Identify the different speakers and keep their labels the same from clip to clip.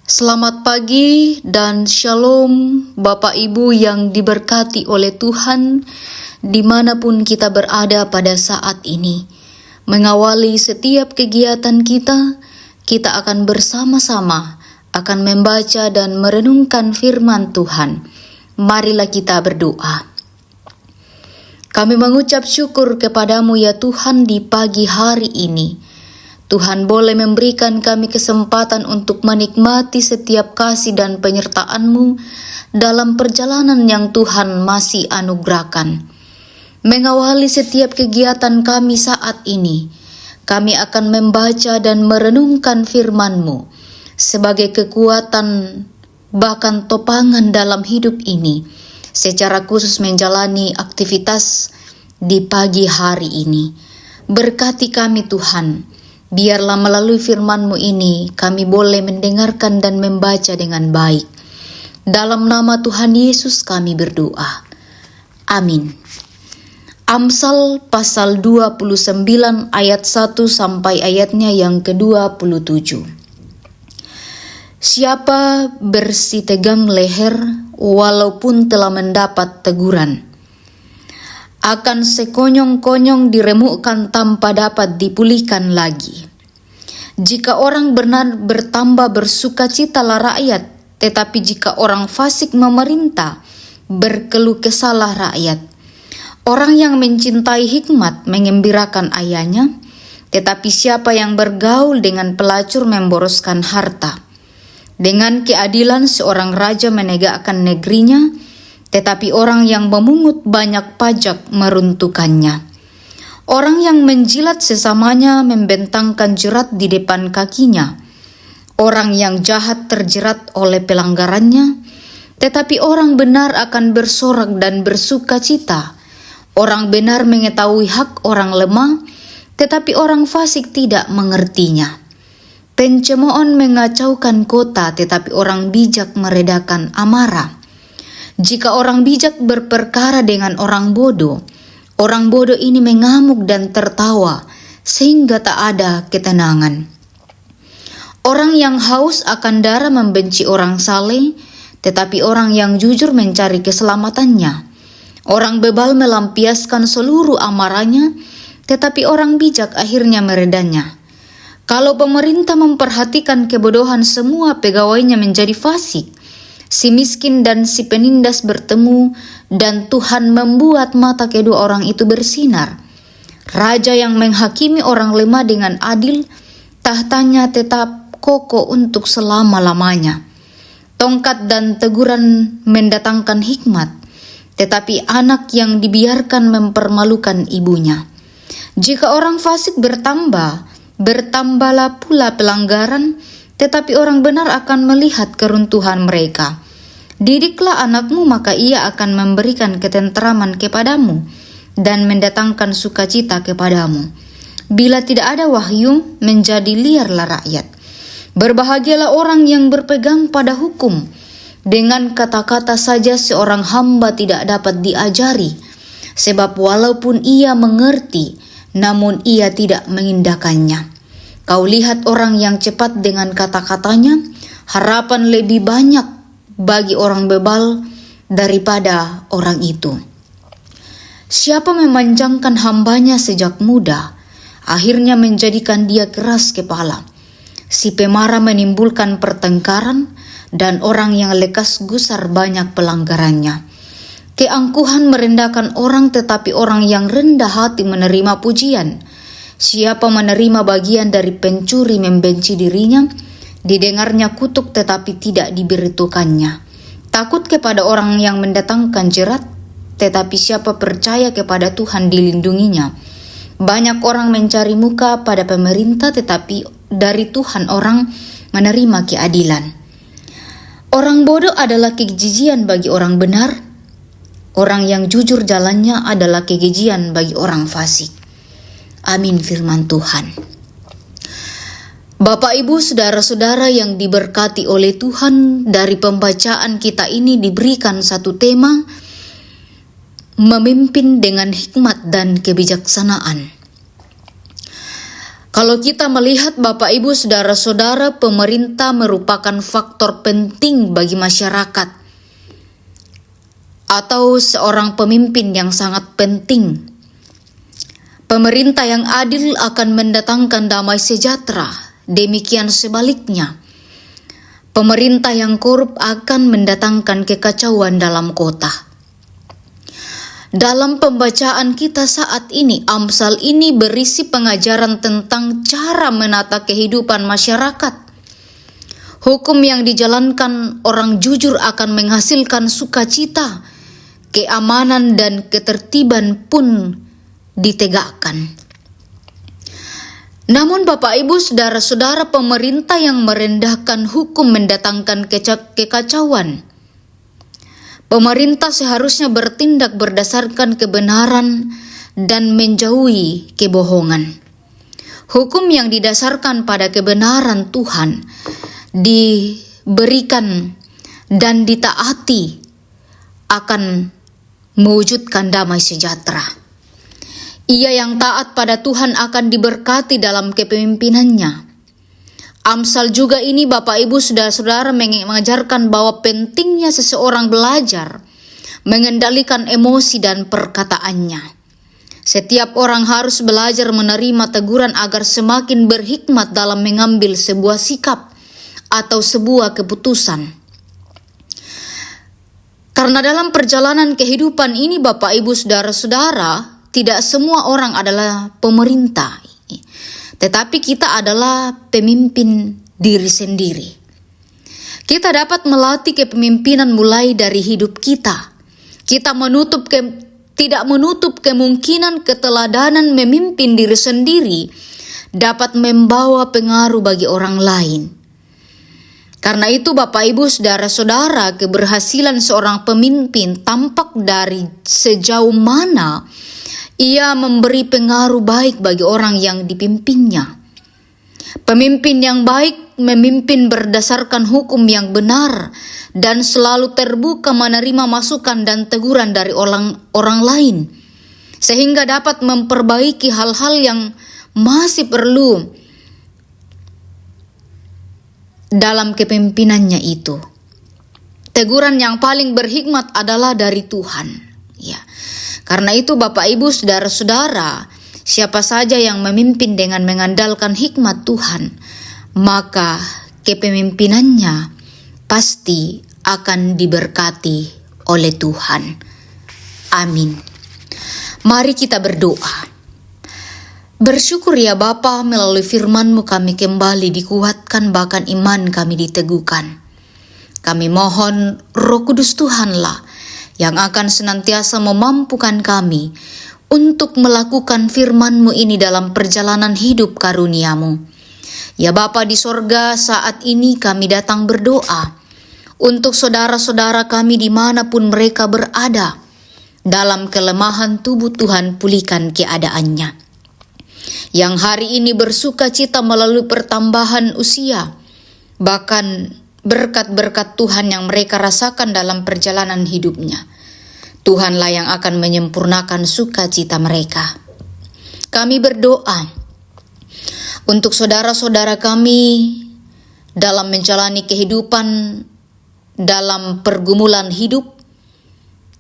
Speaker 1: Selamat pagi dan shalom Bapak Ibu yang diberkati oleh Tuhan dimanapun kita berada pada saat ini. Mengawali setiap kegiatan kita akan bersama-sama akan membaca dan merenungkan firman Tuhan. Marilah kita berdoa. Kami mengucap syukur kepadamu ya Tuhan di pagi hari ini. Tuhan boleh memberikan kami kesempatan untuk menikmati setiap kasih dan penyertaan-Mu dalam perjalanan yang Tuhan masih anugerahkan. Mengawali setiap kegiatan kami saat ini, kami akan membaca dan merenungkan firman-Mu sebagai kekuatan bahkan topangan dalam hidup ini, secara khusus menjalani aktivitas di pagi hari ini. Berkati kami Tuhan. Biarlah melalui firman-Mu ini kami boleh mendengarkan dan membaca dengan baik. Dalam nama Tuhan Yesus kami berdoa. Amin. Amsal pasal 29 ayat 1 sampai ayatnya yang ke-27. Siapa bersitegang leher walaupun telah mendapat teguran, akan sekonyong-konyong diremukkan tanpa dapat dipulihkan lagi. Jika orang benar bertambah bersukacitalah rakyat, tetapi jika orang fasik memerintah, berkeluh kesahlah rakyat. Orang yang mencintai hikmat mengembirakan ayahnya, tetapi siapa yang bergaul dengan pelacur memboroskan harta. Dengan keadilan seorang raja menegakkan negerinya, tetapi orang yang memungut banyak pajak meruntuhkannya. Orang yang menjilat sesamanya membentangkan jerat di depan kakinya. Orang yang jahat terjerat oleh pelanggarannya, tetapi orang benar akan bersorak dan bersukacita. Orang benar mengetahui hak orang lemah, tetapi orang fasik tidak mengertinya. Pencemooh mengacaukan kota, tetapi orang bijak meredakan amarah. Jika orang bijak berperkara dengan orang bodoh ini mengamuk dan tertawa sehingga tak ada ketenangan. Orang yang haus akan darah membenci orang saleh, tetapi orang yang jujur mencari keselamatannya. Orang bebal melampiaskan seluruh amarahnya, tetapi orang bijak akhirnya meredanya. Kalau pemerintah memperhatikan kebodohan semua pegawainya menjadi fasik. Si miskin dan si penindas bertemu, dan Tuhan membuat mata kedua orang itu bersinar. Raja yang menghakimi orang lemah dengan adil, tahtanya tetap kokoh untuk selama-lamanya. Tongkat dan teguran mendatangkan hikmat, tetapi anak yang dibiarkan mempermalukan ibunya. Jika orang fasik bertambahlah pula pelanggaran, tetapi orang benar akan melihat keruntuhan mereka. Didiklah anakmu, maka ia akan memberikan ketenteraman kepadamu dan mendatangkan sukacita kepadamu. Bila tidak ada wahyu, menjadi liarlah rakyat. Berbahagialah orang yang berpegang pada hukum. Dengan kata-kata saja seorang hamba tidak dapat diajari, sebab walaupun ia mengerti, namun ia tidak mengindahkannya. Kau lihat orang yang cepat dengan kata-katanya, harapan lebih banyak bagi orang bebal daripada orang itu. Siapa memanjangkan hambanya sejak muda, akhirnya menjadikan dia keras kepala. Si pemarah menimbulkan pertengkaran, dan orang yang lekas gusar banyak pelanggarannya. Keangkuhan merendahkan orang, tetapi orang yang rendah hati menerima pujian. Siapa menerima bagian dari pencuri membenci dirinya, didengarnya kutuk tetapi tidak diberitukannya. Takut kepada orang yang mendatangkan jerat, tetapi siapa percaya kepada Tuhan dilindunginya. Banyak orang mencari muka pada pemerintah, tetapi dari Tuhan orang menerima keadilan. Orang bodoh adalah kejijian bagi orang benar. Orang yang jujur jalannya adalah kekejian bagi orang fasik. Amin firman Tuhan. Bapak Ibu saudara-saudara yang diberkati oleh Tuhan, dari pembacaan kita ini diberikan satu tema, memimpin dengan hikmat dan kebijaksanaan. Kalau kita melihat Bapak Ibu Saudara-saudara, pemerintah merupakan faktor penting bagi masyarakat atau seorang pemimpin yang sangat penting. Pemerintah yang adil akan mendatangkan damai sejahtera, demikian sebaliknya. Pemerintah yang korup akan mendatangkan kekacauan dalam kota. Dalam pembacaan kita saat ini, Amsal ini berisi pengajaran tentang cara menata kehidupan masyarakat. Hukum yang dijalankan orang jujur akan menghasilkan sukacita, keamanan dan ketertiban pun ditegakkan. Namun Bapak Ibu Saudara-saudara, pemerintah yang merendahkan hukum mendatangkan kekacauan. Pemerintah seharusnya bertindak berdasarkan kebenaran dan menjauhi kebohongan. Hukum yang didasarkan pada kebenaran Tuhan diberikan dan ditaati akan mewujudkan damai sejahtera. Ia yang taat pada Tuhan akan diberkati dalam kepemimpinannya. Amsal juga ini Bapak Ibu Saudara-saudara mengajarkan bahwa pentingnya seseorang belajar mengendalikan emosi dan perkataannya. Setiap orang harus belajar menerima teguran agar semakin berhikmat dalam mengambil sebuah sikap atau sebuah keputusan. Karena dalam perjalanan kehidupan ini Bapak Ibu Saudara-saudara, tidak semua orang adalah pemerintah. Tetapi kita adalah pemimpin diri sendiri. Kita dapat melatih kepemimpinan mulai dari hidup kita. Kita tidak menutup kemungkinan keteladanan memimpin diri sendiri dapat membawa pengaruh bagi orang lain. Karena itu Bapak Ibu Saudara-saudara, keberhasilan seorang pemimpin tampak dari sejauh mana ia memberi pengaruh baik bagi orang yang dipimpinnya. Pemimpin yang baik memimpin berdasarkan hukum yang benar dan selalu terbuka menerima masukan dan teguran dari orang lain, sehingga dapat memperbaiki hal-hal yang masih perlu dalam kepemimpinannya itu. Teguran yang paling berhikmat adalah dari Tuhan. Ya. Karena itu Bapak Ibu Saudara-saudara, siapa saja yang memimpin dengan mengandalkan hikmat Tuhan, maka kepemimpinannya pasti akan diberkati oleh Tuhan. Amin. Mari kita berdoa. Bersyukur ya Bapa, melalui firman-Mu kami kembali dikuatkan, bahkan iman kami diteguhkan. Kami mohon Roh Kudus Tuhanlah yang akan senantiasa memampukan kami untuk melakukan firman-Mu ini dalam perjalanan hidup karunia-Mu. Ya Bapa di sorga, saat ini kami datang berdoa untuk saudara-saudara kami dimanapun mereka berada. Dalam kelemahan tubuh Tuhan, pulihkan keadaannya. Yang hari ini bersuka cita melalui pertambahan usia, bahkan berkat-berkat Tuhan yang mereka rasakan dalam perjalanan hidupnya. Tuhanlah yang akan menyempurnakan sukacita mereka. Kami berdoa untuk saudara-saudara kami dalam menjalani kehidupan, dalam pergumulan hidup.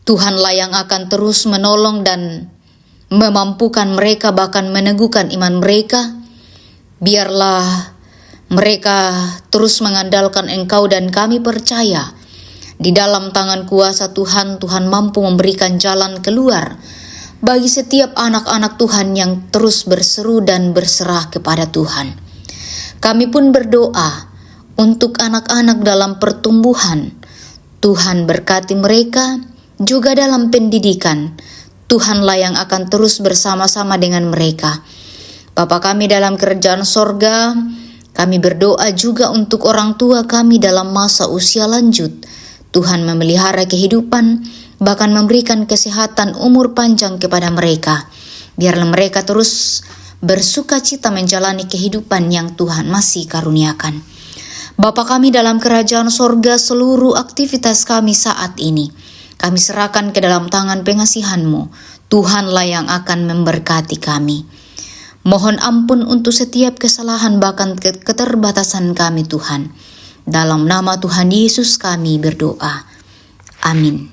Speaker 1: Tuhanlah yang akan terus menolong dan memampukan mereka, bahkan meneguhkan iman mereka. Biarlah mereka terus mengandalkan Engkau, dan kami percaya di dalam tangan kuasa Tuhan, Tuhan mampu memberikan jalan keluar bagi setiap anak-anak Tuhan yang terus berseru dan berserah kepada Tuhan. Kami pun berdoa untuk anak-anak dalam pertumbuhan. Tuhan berkati mereka juga dalam pendidikan. Tuhanlah yang akan terus bersama-sama dengan mereka. Bapa kami dalam kerajaan sorga, kami berdoa juga untuk orang tua kami dalam masa usia lanjut. Tuhan memelihara kehidupan, bahkan memberikan kesehatan umur panjang kepada mereka. Biarlah mereka terus bersuka cita menjalani kehidupan yang Tuhan masih karuniakan. Bapa kami dalam kerajaan sorga, seluruh aktivitas kami saat ini kami serahkan ke dalam tangan pengasihan-Mu. Tuhanlah yang akan memberkati kami. Mohon ampun untuk setiap kesalahan bahkan keterbatasan kami Tuhan. Dalam nama Tuhan Yesus kami berdoa. Amin.